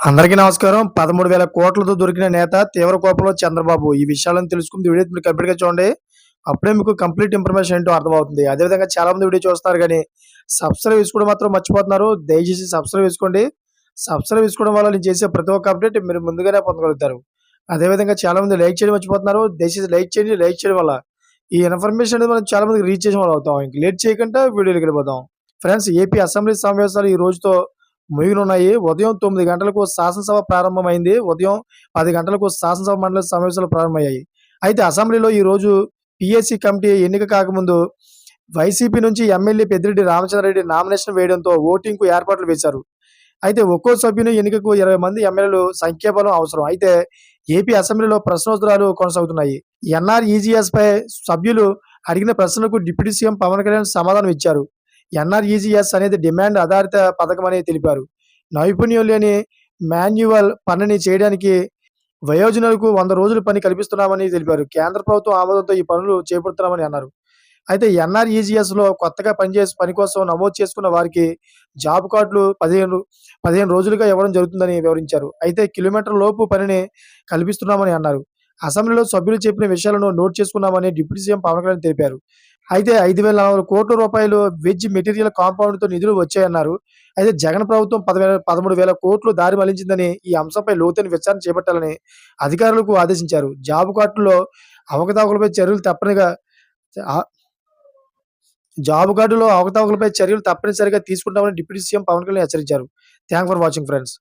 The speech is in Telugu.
అందరికీ నమస్కారం. 13,000 కోట్లతో దొరికిన నేత తీవ్ర కోపంలో చంద్రబాబు. ఈ విషయాలను తెలుసుకుంటే వీడియో మీరు కంప్లీట్‌గా చూడండి. అప్పుడే మీకు కంప్లీట్ ఇన్ఫర్మేషన్ ఏంటో అర్థమవుతుంది. అదేవిధంగా చాలామంది వీడియో చూస్తున్నారు గానీ, సబ్స్క్రైబ్ చేసుకోవడం మాత్రం మర్చిపోతున్నారు. దయచేసి సబ్స్క్రైబ్ చేసుకోండి. సబ్స్క్రైబ్ చేసుకోవడం వల్ల నేను చేసే ప్రతి ఒక్క అప్డేట్ మీరు ముందుగానే పొందగలుగుతారు. అదేవిధంగా చాలామంది లైక్ చేయడం మర్చిపోతున్నారు. దయచేసి లైక్ చేయండి. లైక్ చేయడం వల్ల ఈ ఇన్ఫర్మేషన్ అనేది మనం చాలా మందికి రీచ్ చేసిన వాళ్ళం అవుతాం. ఇంక లేట్ చేయకుండా వీడియోలోకెళ్ళిపోదాం. ఫ్రెండ్స్, ఏపీ అసెంబ్లీ సమావేశాలు ఈ రోజుతో ముగియనున్నాయి. ఉదయం 9 గంటలకు శాసనసభ ప్రారంభమైంది. ఉదయం 10 గంటలకు శాసనసభ మండలి సమావేశాలు ప్రారంభమయ్యాయి. అయితే అసెంబ్లీలో ఈరోజు పీఏసీ కమిటీ ఎన్నిక కాకముందు వైసీపీ నుంచి ఎమ్మెల్యే పెద్దిరెడ్డి రామచంద్రారెడ్డి నామినేషన్ వేయడంతో ఓటింగ్‌కు ఏర్పాట్లు వేశారు. అయితే ఒక్కో సభ్యుని ఎన్నికకు 20 మంది ఎమ్మెల్యేలు సంఖ్యాబలం అవసరం. అయితే ఏపీ అసెంబ్లీలో ప్రశ్నోత్తరాలు కొనసాగుతున్నాయి. ఎన్ఆర్‌ఈజీఎస్‌పై సభ్యులు అడిగిన ప్రశ్నలకు డిప్యూటీ సీఎం పవన్ కళ్యాణ్ సమాధానం ఇచ్చారు. ఎన్ఆర్‌ఈజీఎస్ అనేది డిమాండ్ ఆధారిత పథకమని తెలిపారు. నైపుణ్యం లేని మాన్యువల్ పనిని చేయడానికి వయోజనులకు 100 రోజుల పని కల్పిస్తున్నామని తెలిపారు. కేంద్ర ప్రభుత్వం ఆమోదంతో ఈ పనులు చేపడుతున్నామని అన్నారు. అయితే ఎన్ఆర్‌ఈజీఎస్‌లో కొత్తగా పని కోసం నమోదు చేసుకున్న వారికి జాబ్ కార్డులు 15 రోజులుగా ఇవ్వడం జరుగుతుందని వివరించారు. అయితే కిలోమీటర్ల లోపు పనిని కల్పిస్తున్నామని అన్నారు. అసెంబ్లీలో సభ్యులు చెప్పిన విషయాలను నోట్ చేసుకున్నామని డిప్యూటీ సీఎం పవన్ కళ్యాణ్ తెలిపారు. అయితే 5,400 కోట్ల రూపాయలు వెజ్ మెటీరియల్ కాంపౌండ్‌తో నిధులు వచ్చాయన్నారు. అయితే జగన్ ప్రభుత్వం 13,000 కోట్లు దారి మళ్లించిందని, ఈ అంశంపై లోతైన విచారణ చేపట్టాలని అధికారులకు ఆదేశించారు. జాబ్ కార్డుల్లో అవకతవకలపై చర్యలు తప్పనిగా ఆహ్, జాబ్ కార్డులో అవకతవకలపై చర్యలు తప్పనిసరిగా తీసుకుంటామని డిప్యూటీ సీఎం పవన్ కళ్యాణ్ హెచ్చరించారు. Thanks for watching friends.